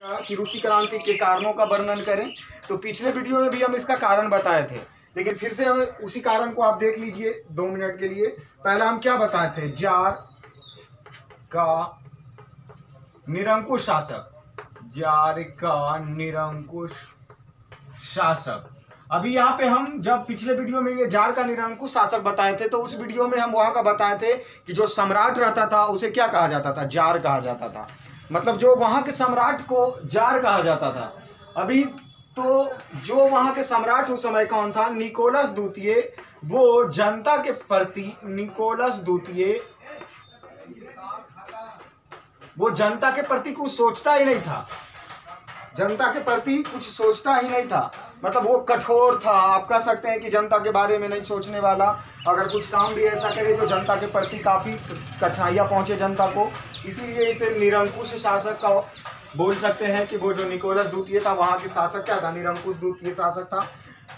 कि रूसी क्रांति के कारणों का वर्णन करें। तो पिछले वीडियो में भी हम इसका कारण बताए थे, लेकिन फिर से हम उसी कारण को आप देख लीजिए 2 मिनट के लिए। पहला हम क्या बताए थे? जार का निरंकुश शासक, जार का निरंकुश शासक। अभी यहाँ पे हम जब पिछले वीडियो में ये जार का निरंकुश शासक बताए थे, तो उस वीडियो में हम वहाँ का बताए थे कि जो सम्राट रहता था उसे क्या कहा जाता था? जार कहा जाता था। मतलब जो वहाँ के सम्राट को जार कहा जाता था। अभी तो जो वहाँ के सम्राट उस समय कौन था? निकोलस द्वितीय। वो जनता के प्रति निकोलस द्वितीय वो जनता के प्रति कुछ सोचता ही नहीं था, जनता के प्रति कुछ सोचता ही नहीं था। मतलब वो कठोर था, आप कह सकते हैं कि जनता के बारे में नहीं सोचने वाला। अगर कुछ काम भी ऐसा करे जो जनता के प्रति काफ़ी कठिनाइयाँ पहुँचे जनता को, इसीलिए इसे निरंकुश शासक का बोल सकते हैं कि वो जो निकोलस द्वितीय था वहाँ के शासक क्या था? निरंकुश द्वितीय शासक था।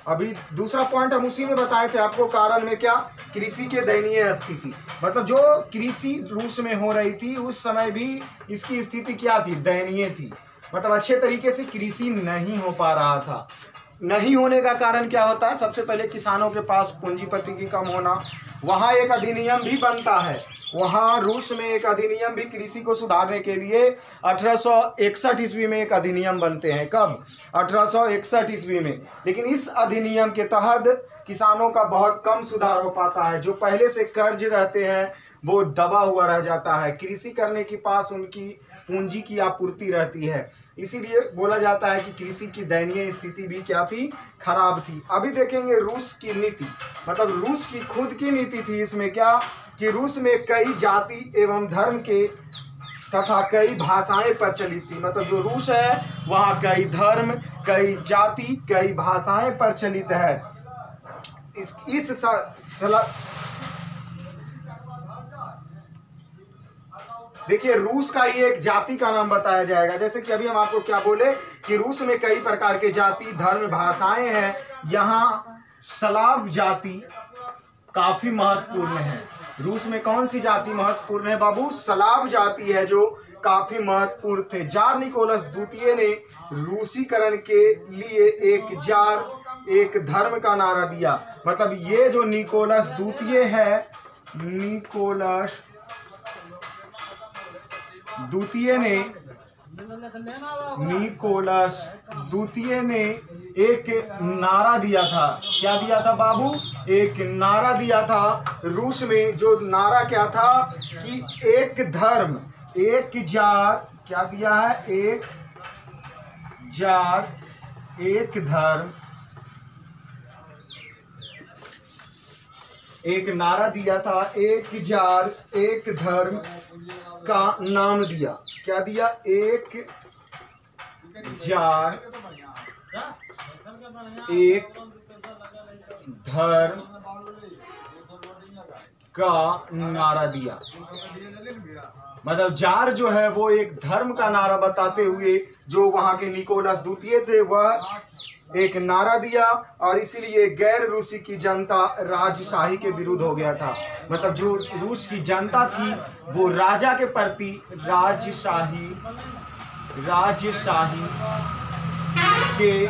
अभी दूसरा पॉइंट हम उसी में बताए थे आपको, कारण में क्या? कृषि के दयनीय स्थिति। मतलब जो कृषि रूस में हो रही थी उस समय भी इसकी स्थिति क्या थी? दयनीय थी। मतलब अच्छे तरीके से कृषि नहीं हो पा रहा था। नहीं होने का कारण क्या होता है? सबसे पहले किसानों के पास पूंजीपति की कम होना। वहाँ एक अधिनियम भी बनता है, वहाँ रूस में एक अधिनियम भी कृषि को सुधारने के लिए 1861 ईस्वी में एक अधिनियम बनते हैं। कब? 1861 ईस्वी में। लेकिन इस अधिनियम के तहत किसानों का बहुत कम सुधार हो पाता है। जो पहले से कर्ज रहते हैं वो दबा हुआ रह जाता है। कृषि करने के पास उनकी पूंजी की आपूर्ति रहती है। इसीलिए बोला जाता है कि कृषि की दयनीय स्थिति भी क्या थी? खराब थी। अभी देखेंगे रूस की नीति, मतलब रूस की खुद की नीति थी इसमें क्या? कि रूस में कई जाति एवं धर्म के तथा कई भाषाएं प्रचलित थी। मतलब जो रूस है वहाँ कई धर्म, कई जाति, कई भाषाएं प्रचलित है। देखिए रूस का ही एक जाति का नाम बताया जाएगा। जैसे कि अभी हम आपको क्या बोले कि रूस में कई प्रकार के जाति, धर्म, भाषाएं हैं। यहाँ स्लाव जाति काफी महत्वपूर्ण है। रूस में कौन सी जाति महत्वपूर्ण है बाबू? स्लाव जाति है जो काफी महत्वपूर्ण थे। जार निकोलस द्वितीय ने रूसीकरण के लिए एक जार, एक धर्म का नारा दिया। मतलब ये जो निकोलस द्वितीय है, निकोलस द्वितीय ने एक नारा दिया था। क्या दिया था बाबू? एक नारा दिया था रूस में। जो नारा क्या था? कि एक धर्म, एक जार। क्या दिया है? एक जार, एक धर्म। एक नारा दिया था, एक जार एक धर्म का नाम दिया। क्या दिया? एक जार एक धर्म का नारा दिया। मतलब जार जो है वो एक धर्म का नारा बताते हुए जो वहां के निकोलस द्वितीय थे वह एक नारा दिया, और इसीलिए गैर रूसी की जनता राजशाही के विरुद्ध हो गया था। मतलब जो रूस की जनता थी वो राजा के प्रति राजशाही के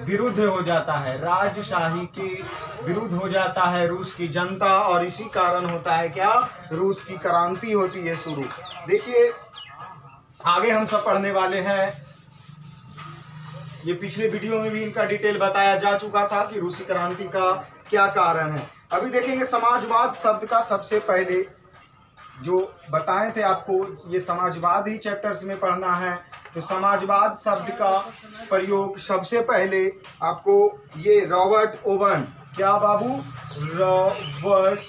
विरुद्ध हो जाता है। राजशाही के विरुद्ध हो जाता है रूस की जनता, और इसी कारण होता है क्या? रूस की क्रांति होती है शुरू। देखिए आगे हम सब पढ़ने वाले हैं। ये पिछले वीडियो में भी इनका डिटेल बताया जा चुका था कि रूसी क्रांति का क्या कारण है। अभी देखेंगे समाजवाद शब्द का सबसे पहले जो बताए थे आपको, ये समाजवाद ही चैप्टर्स में पढ़ना है। तो समाजवाद शब्द का प्रयोग सबसे पहले आपको ये रॉबर्ट ओवन, क्या बाबू? रॉबर्ट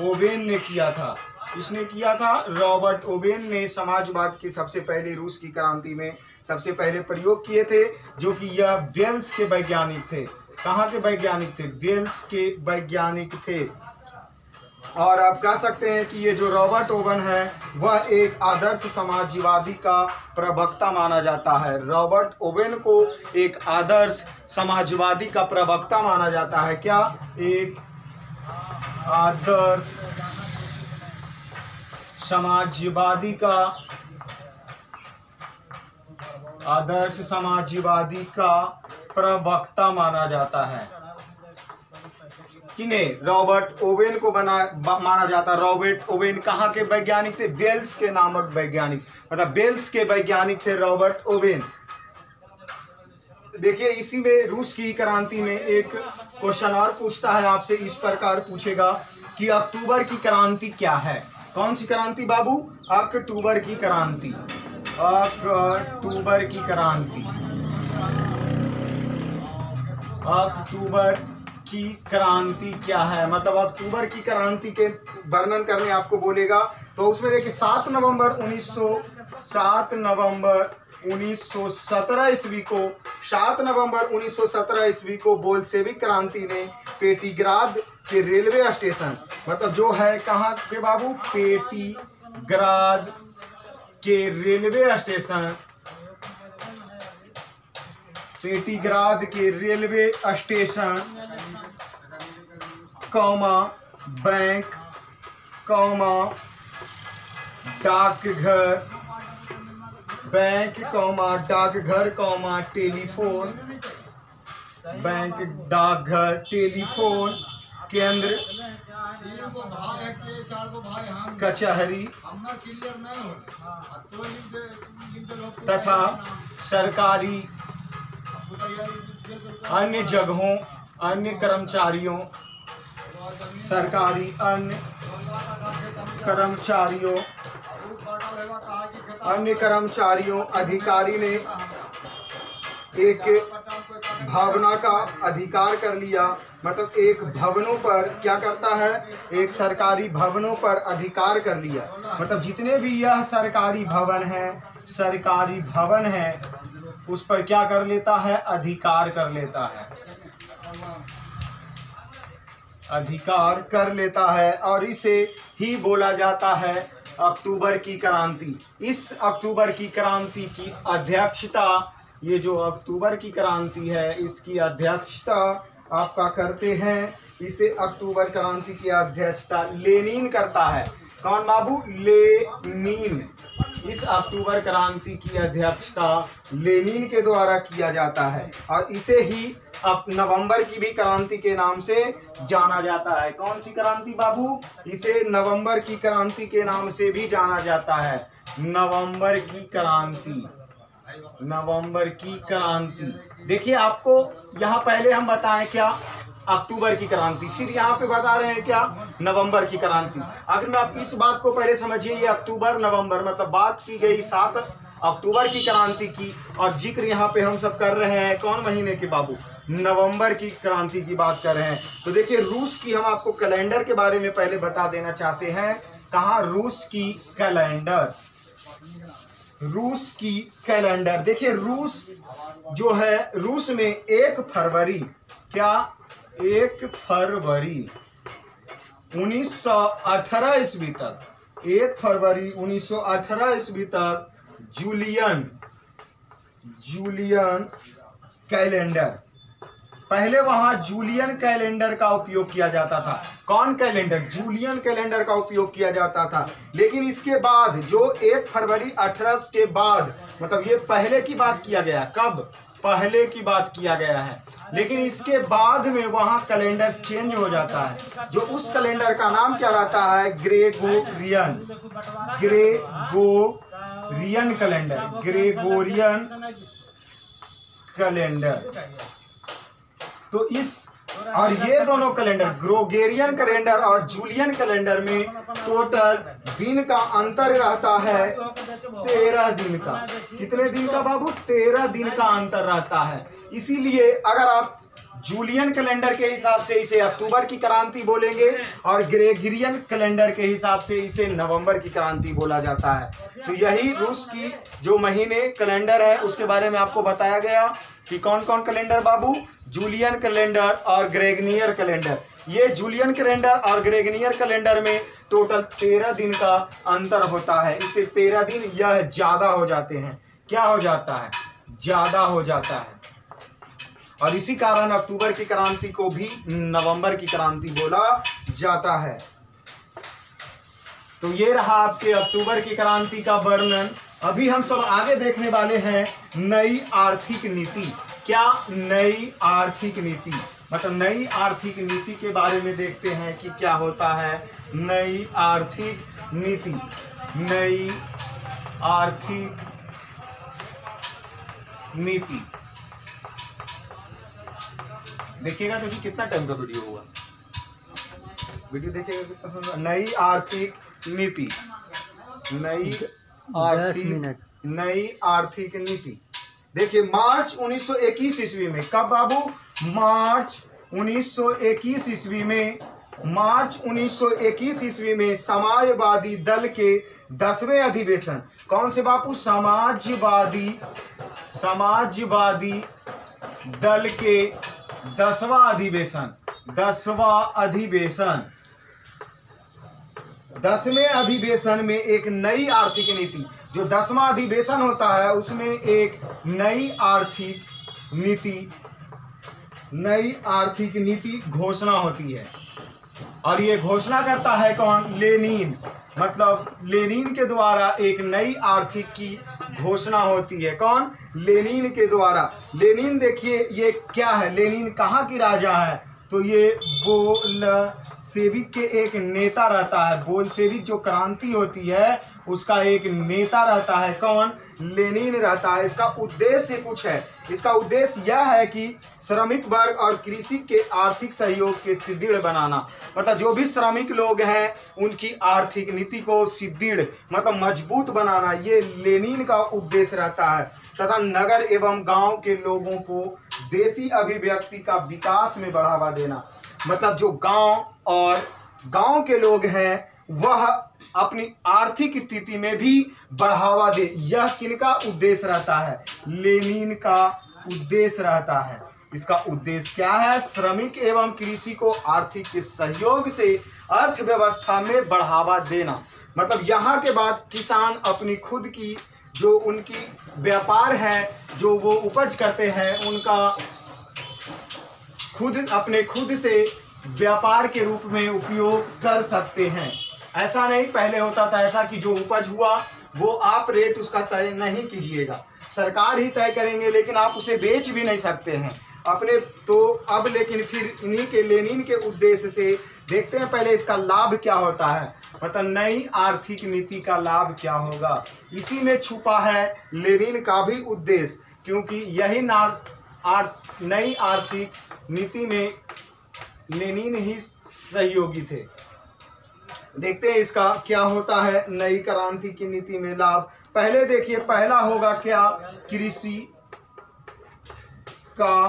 ओवेन ने किया था। इसने किया था रॉबर्ट ओवेन ने समाजवाद के सबसे पहले रूस की क्रांति में सबसे पहले प्रयोग किए थे, जो कि यह वेल्स के वैज्ञानिक थे। कहाँ के वैज्ञानिक थे? वेल्स के वैज्ञानिक थे। और आप कह सकते हैं कि ये जो रॉबर्ट ओवन है वह एक आदर्श समाजवादी का प्रवक्ता माना जाता है। रॉबर्ट ओवन को एक आदर्श समाजवादी का प्रवक्ता माना जाता है। क्या? एक आदर्श समाजवादी का आदर्श समाजवादी का प्रवक्ता माना जाता है। किन्हें? रॉबर्ट ओवेन को माना जाता है। रॉबर्ट ओवेन कहाँ के वैज्ञानिक थे? बेल्स के नामक वैज्ञानिक, मतलब बेल्स के वैज्ञानिक थे रॉबर्ट ओवेन। देखिए इसी में रूस की क्रांति में एक क्वेश्चन और पूछता है आपसे, इस प्रकार पूछेगा कि अक्टूबर की क्रांति क्या है? कौन सी क्रांति बाबू? अक्टूबर की क्रांति। अक्टूबर की क्रांति। अक्टूबर की क्रांति क्या है? मतलब अक्टूबर की क्रांति के वर्णन करने आपको बोलेगा तो उसमें देखिए 7 नवंबर 1917 ईस्वी को 7 नवंबर 1917 ईस्वी को बोल्शेविक क्रांति ने पेट्रीग्राद के रेलवे स्टेशन, मतलब जो है कहाँ के बाबू? पेट्रीग्राद के रेलवे स्टेशन, पेट्रीग्राद के railway station comma bank comma डाकघर, बैंक कौमा डाकघर कौमा टेलीफोन, बैंक डाकघर टेलीफोन केंद्र कचहरी तथा सरकारी अन्य जगहों अन्य कर्मचारियों, सरकारी अन्य कर्मचारियों अधिकारी ने एक भावना का अधिकार कर लिया, मतलब एक भवनों पर क्या करता है? एक सरकारी भवनों पर अधिकार कर लिया, मतलब जितने भी यह सरकारी भवन है उस पर क्या कर लेता है? अधिकार कर लेता है, अधिकार कर लेता है, और इसे ही बोला जाता है अक्टूबर की क्रांति। इस अक्टूबर की क्रांति की अध्यक्षता, ये जो अक्टूबर की क्रांति है इसकी अध्यक्षता आपका करते हैं, इसे अक्टूबर क्रांति की अध्यक्षता लेनिन करता है। कौन बाबू? लेनिन। इस अक्टूबर क्रांति की अध्यक्षता लेनिन के द्वारा किया जाता है, और इसे ही अब नवंबर की भी क्रांति के नाम से जाना जाता है। कौन सी क्रांति बाबू? इसे नवंबर की क्रांति के नाम से भी जाना जाता है। नवंबर की क्रांति, नवंबर की क्रांति। देखिए आपको यहाँ पहले हम बताएं क्या? अक्टूबर की क्रांति, फिर यहाँ पे बता रहे हैं क्या? नवंबर की क्रांति। अगर मैं आप इस बात को पहले समझिए, ये अक्टूबर नवंबर मतलब बात की गई 7 अक्टूबर की क्रांति की, और जिक्र यहाँ पे हम सब कर रहे हैं कौन महीने के बाबू? नवंबर की क्रांति की बात कर रहे हैं। तो देखिए रूस की हम आपको कैलेंडर के बारे में पहले बता देना चाहते हैं। कहाँ? रूस की कैलेंडर, रूस की कैलेंडर। देखिए रूस जो है, रूस में 1 फरवरी, क्या? 1 फरवरी 1918 ईस्वी तक, 1 फरवरी 1918 ईस्वी तक जूलियन कैलेंडर, पहले वहां जूलियन कैलेंडर का उपयोग किया जाता था। कौन कैलेंडर? जूलियन कैलेंडर का उपयोग किया जाता था। लेकिन इसके बाद जो 1 फरवरी 18 के बाद, मतलब ये पहले की बात किया गया। कब? पहले की बात किया गया है, लेकिन इसके बाद में वहां कैलेंडर चेंज हो जाता है। जो उस कैलेंडर का नाम क्या रहता है? Gregorian calendar, Gregorian calendar. तो इस और ये दोनों कैलेंडर, ग्रेगोरियन कैलेंडर और जूलियन कैलेंडर में टोटल दिन का अंतर रहता है 13 दिन का। कितने दिन का बाबू? 13 दिन का अंतर रहता है। इसीलिए अगर आप जूलियन कैलेंडर के हिसाब से इसे अक्टूबर की क्रांति बोलेंगे, और ग्रेगोरियन कैलेंडर के हिसाब से इसे नवंबर की क्रांति बोला जाता है। तो यही रूस की जो महीने कैलेंडर है उसके बारे में आपको बताया गया कि कौन कौन कैलेंडर बाबू? जूलियन कैलेंडर और ग्रेगोरियन कैलेंडर। ये जूलियन कैलेंडर और ग्रेगोरियन कैलेंडर में टोटल 13 दिन का अंतर होता है। इससे 13 दिन यह ज्यादा हो जाते हैं। क्या हो जाता है? ज्यादा हो जाता है। और इसी कारण अक्टूबर की क्रांति को भी नवंबर की क्रांति बोला जाता है। तो ये रहा आपके अक्टूबर की क्रांति का वर्णन। अभी हम सब आगे देखने वाले हैं नई आर्थिक नीति। क्या? नई आर्थिक नीति। मतलब नई आर्थिक नीति के बारे में देखते हैं कि क्या होता है नई आर्थिक नीति। नई आर्थिक नीति देखिएगा तो कितना टाइम का वीडियो हुआ, वीडियो देखिएगा कितना सुंदर। नई आर्थिक नीति, नई आर्थिक, नई आर्थिक नीति। देखिए मार्च 1921 ईस्वी में, कब बाबू? मार्च 1921 ईस्वी में, मार्च 1921 ईस्वी में समाजवादी दल के 10वें अधिवेशन, कौन से बापू? समाजवादी दल के 10वां अधिवेशन, 10वां अधिवेशन, 10वें अधिवेशन में एक नई आर्थिक नीति, जो 10वां अधिवेशन होता है उसमें एक नई आर्थिक नीति घोषणा होती है। और ये घोषणा करता है कौन? लेनिन। मतलब लेनिन के द्वारा एक नई आर्थिक की घोषणा होती है। कौन? लेनिन के द्वारा। लेनिन देखिए ये क्या है, लेनिन कहाँ की राजा है? तो ये बोल्शेविक के एक नेता रहता है। बोल्शेविक जो क्रांति होती है उसका एक नेता रहता है। कौन? लेनिन रहता है। इसका उद्देश्य कुछ है, इसका उद्देश्य यह है कि श्रमिक वर्ग और कृषि के आर्थिक सहयोग के सुदृढ़ बनाना। मतलब जो भी श्रमिक लोग हैं उनकी आर्थिक नीति को सुदृढ़ मतलब मजबूत बनाना, ये लेनिन का उद्देश्य रहता है। तथा नगर एवं गांव के लोगों को देशी अभिव्यक्ति का विकास में बढ़ावा देना। मतलब जो गांव के लोग हैं वह अपनी आर्थिक स्थिति में भी बढ़ावा दे। यह किनका उद्देश्य रहता है? लेनिन का उद्देश्य रहता है। इसका उद्देश्य क्या है? श्रमिक एवं कृषि को आर्थिक सहयोग से अर्थव्यवस्था में बढ़ावा देना। मतलब यहाँ के बाद किसान अपनी खुद की जो उनकी व्यापार है, जो वो उपज करते हैं, उनका खुद से व्यापार के रूप में उपयोग कर सकते हैं। ऐसा नहीं पहले होता था ऐसा कि जो उपज हुआ वो आप रेट उसका तय नहीं कीजिएगा, सरकार ही तय करेंगे, लेकिन आप उसे बेच भी नहीं सकते हैं अपने। तो अब लेकिन फिर इन्हीं के लेनिन के उद्देश्य से देखते हैं पहले इसका लाभ क्या होता है। मतलब नई आर्थिक नीति का लाभ क्या होगा, इसी में छुपा है लेनिन का भी उद्देश्य, क्योंकि यही नई आर्थिक नीति में लेनिन ही सहयोगी थे। देखते हैं इसका क्या होता है नई क्रांति की नीति में लाभ। पहले देखिए, पहला होगा क्या? कृषि का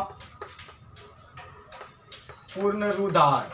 पुनरुद्धार।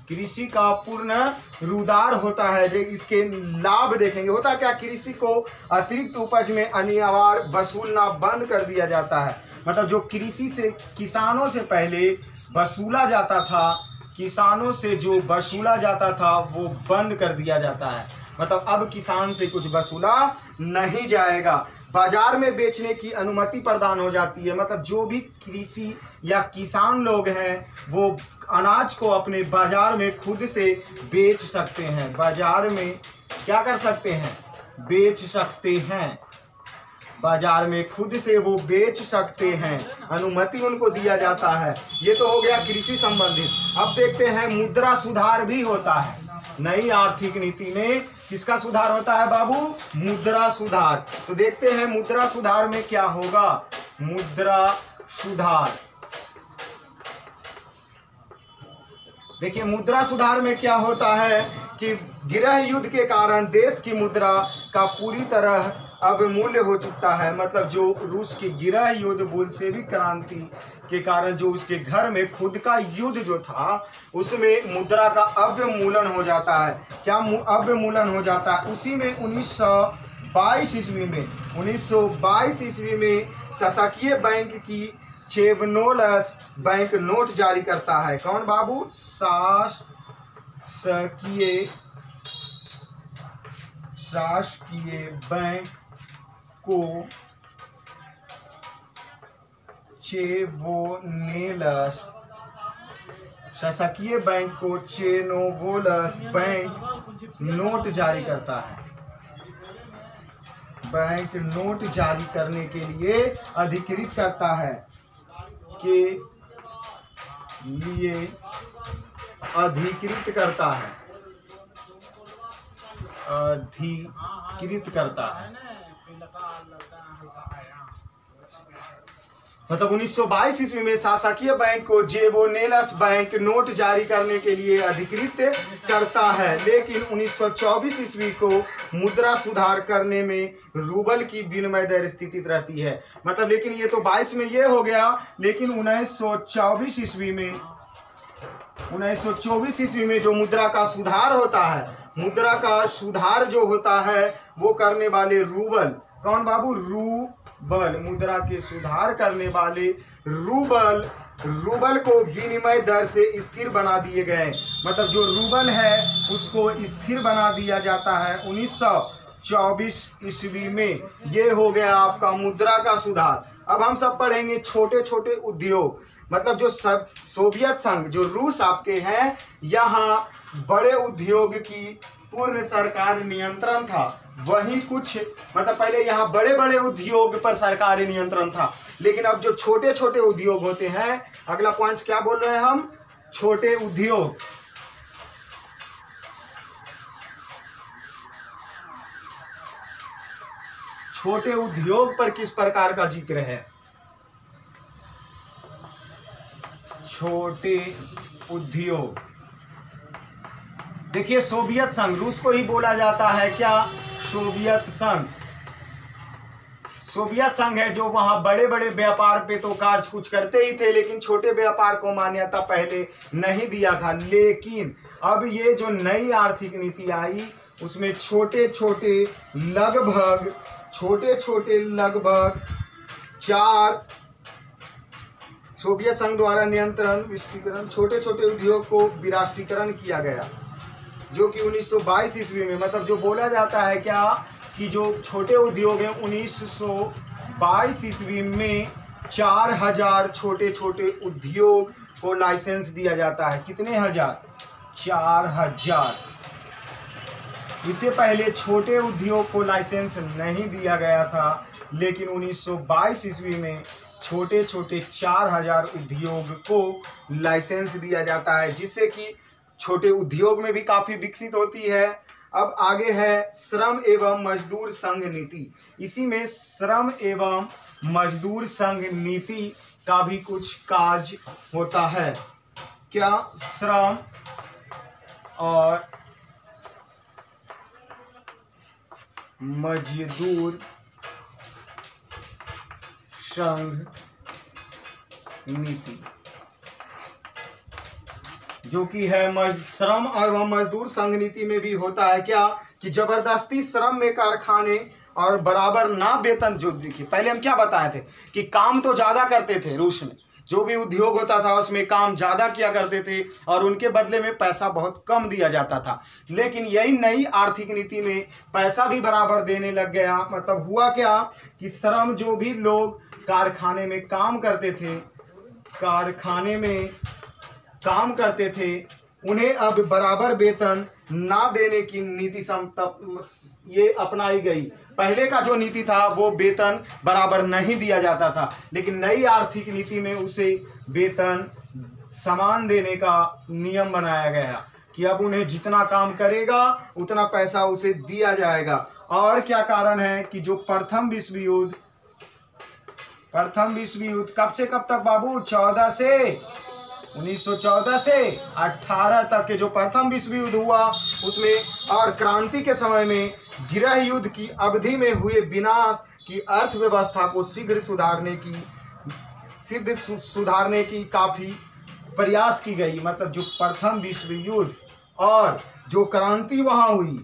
कृषि का पुनरुद्धार होता है। जो इसके लाभ देखेंगे, होता क्या? कृषि को अतिरिक्त उपज में अनिवार्य वसूलना बंद कर दिया जाता है। मतलब जो कृषि से किसानों से पहले वसूला जाता था, किसानों से जो वसूला जाता था वो बंद कर दिया जाता है। मतलब अब किसान से कुछ वसूला नहीं जाएगा, बाजार में बेचने की अनुमति प्रदान हो जाती है। मतलब जो भी कृषि या किसान लोग हैं वो अनाज को अपने बाजार में खुद से बेच सकते हैं। बाजार में क्या कर सकते हैं? बेच सकते हैं। बाजार में खुद से वो बेच सकते हैं, अनुमति उनको दिया जाता है। ये तो हो गया कृषि संबंधित। अब देखते हैं मुद्रा सुधार भी होता है नई आर्थिक नीति में। किसका सुधार होता है बाबू? मुद्रा सुधार। तो देखते हैं मुद्रा सुधार में क्या होगा। मुद्रा सुधार, देखिए मुद्रा सुधार में क्या होता है कि गृह युद्ध के कारण देश की मुद्रा का पूरी तरह अवमूल्य हो चुका है। मतलब जो रूस की गृह युद्ध, बोल्शेविक क्रांति के कारण जो उसके घर में खुद का युद्ध जो था उसमें मुद्रा का अवमूलन हो जाता है। क्या अवमूलन हो जाता है? उसी में 1922 ईस्वी में शासकीय बैंक की चेवनोलस बैंक नोट जारी करता है। कौन बाबू? शासकीय बैंक को चेवोनेलस, शासकीय बैंक को चेनोवोलस बैंक नोट जारी करता है। बैंक नोट जारी करने के लिए अधिकृत करता है, के लिए अधिकृत करता है, अधिकृत करता है। मतलब 1922 ईस्वी में शासकीय बैंक को जेबोनेलस बैंक नोट जारी करने के लिए अधिकृत करता है, लेकिन 1924 ईस्वी को मुद्रा सुधार करने में रूबल की विनिमय दर स्थिति रहती है। मतलब लेकिन ये तो 22 में ये हो गया, लेकिन 1924 ईस्वी में जो मुद्रा का सुधार होता है, मुद्रा का सुधार जो होता है वो करने वाले रूबल, कौन बाबू? रूबल, मुद्रा के सुधार करने वाले रूबल को विनिमय दर से स्थिर बना दिए गए। मतलब जो रूबल है उसको स्थिर बना दिया जाता है 1924 ईस्वी में। ये हो गया आपका मुद्रा का सुधार। अब हम सब पढ़ेंगे छोटे छोटे उद्योग। मतलब जो सब सोवियत संघ, जो रूस आपके हैं, यहाँ बड़े उद्योग की पूर्ण सरकार नियंत्रण था। वहीं कुछ मतलब पहले यहाँ बड़े बड़े उद्योग पर सरकारी नियंत्रण था, लेकिन अब जो छोटे छोटे उद्योग होते हैं, अगला पॉइंट क्या बोल रहे हैं हम? छोटे उद्योग। छोटे उद्योग पर किस प्रकार का जिक्र है? छोटे उद्योग। देखिए सोवियत संघ, रूस को ही बोला जाता है क्या? सोवियत संघ। सोवियत संघ है जो वहां बड़े बड़े व्यापार पे तो कार्य कुछ करते ही थे, लेकिन छोटे व्यापार को मान्यता पहले नहीं दिया था। लेकिन अब ये जो नई आर्थिक नीति आई उसमें छोटे छोटे लगभग 4 सोवियत संघ द्वारा नियंत्रण विष्टीकरण छोटे छोटे उद्योग को विराष्ट्रीकरण किया गया, जो कि 1922 ईस्वी में। मतलब जो बोला जाता है क्या कि जो छोटे उद्योग हैं 1922 ईस्वी में 4000 छोटे छोटे उद्योग को लाइसेंस दिया जाता है। कितने हजार? 4000। इससे पहले छोटे उद्योग को लाइसेंस नहीं दिया गया था, लेकिन 1922 ईस्वी में छोटे छोटे 4000 उद्योग को लाइसेंस दिया जाता है, जिससे कि छोटे उद्योग में भी काफी विकसित होती है। अब आगे है श्रम एवं मजदूर संघ नीति। इसी में श्रम एवं मजदूर संघ नीति का भी कुछ कार्य होता है। क्या? श्रम और मजदूर संघ नीति, जो कि है श्रम एवं मजदूर संघ नीति में भी होता है क्या कि जबरदस्ती श्रम में कारखाने और बराबर ना वेतन। जो देखिए पहले हम क्या बताए थे कि काम तो ज्यादा करते थे रूस में, जो भी उद्योग होता था उसमें काम ज्यादा किया करते थे और उनके बदले में पैसा बहुत कम दिया जाता था। लेकिन यही नई आर्थिक नीति में पैसा भी बराबर देने लग गया। मतलब हुआ क्या कि श्रम, जो भी लोग कारखाने में काम करते थे, कारखाने में काम करते थे, उन्हें अब बराबर वेतन ना देने की नीति ये अपनाई गई। पहले का जो नीति था वो वेतन बराबर नहीं दिया जाता था, लेकिन नई आर्थिक नीति में उसे वेतन समान देने का नियम बनाया गया कि अब उन्हें जितना काम करेगा उतना पैसा उसे दिया जाएगा। और क्या कारण है कि जो प्रथम विश्व युद्ध कब से कब तक बाबू? 1914 से 18 तक के जो प्रथम विश्व युद्ध हुआ उसमें और क्रांति के समय में गृह युद्ध की अवधि में हुए विनाश की अर्थव्यवस्था को शीघ्र सुधारने की काफी प्रयास की गई। मतलब जो प्रथम विश्व युद्ध और जो क्रांति वहां हुई,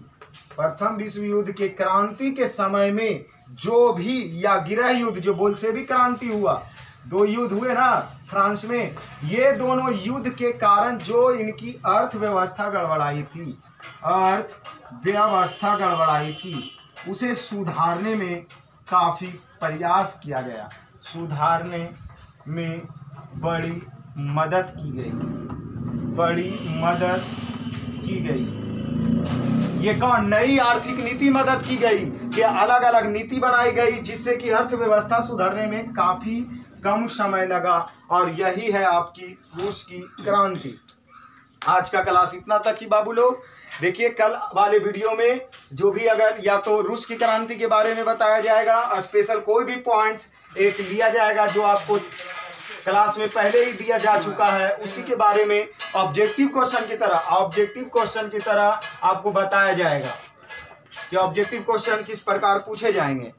प्रथम विश्व युद्ध के क्रांति के समय में जो भी, या गृह युद्ध जो बोल्शेविक क्रांति हुआ, 2 युद्ध हुए ना फ्रांस में, ये दोनों युद्ध के कारण जो इनकी अर्थव्यवस्था गड़बड़ाई थी, उसे सुधारने में काफी प्रयास किया गया, सुधारने में बड़ी मदद की गई। ये कौन नई आर्थिक नीति मदद की गई कि अलग अलग नीति बनाई गई जिससे कि अर्थव्यवस्था सुधरने में काफी कम समय लगा, और यही है आपकी रूस की क्रांति। आज का क्लास इतना तक ही बाबू लोग। देखिए कल वाले वीडियो में जो भी अगर या तो रूस की क्रांति के बारे में बताया जाएगा और स्पेशल कोई भी पॉइंट्स एक लिया जाएगा जो आपको क्लास में पहले ही दिया जा चुका है, उसी के बारे में ऑब्जेक्टिव क्वेश्चन की तरह आपको बताया जाएगा कि ऑब्जेक्टिव क्वेश्चन किस प्रकार पूछे जाएंगे।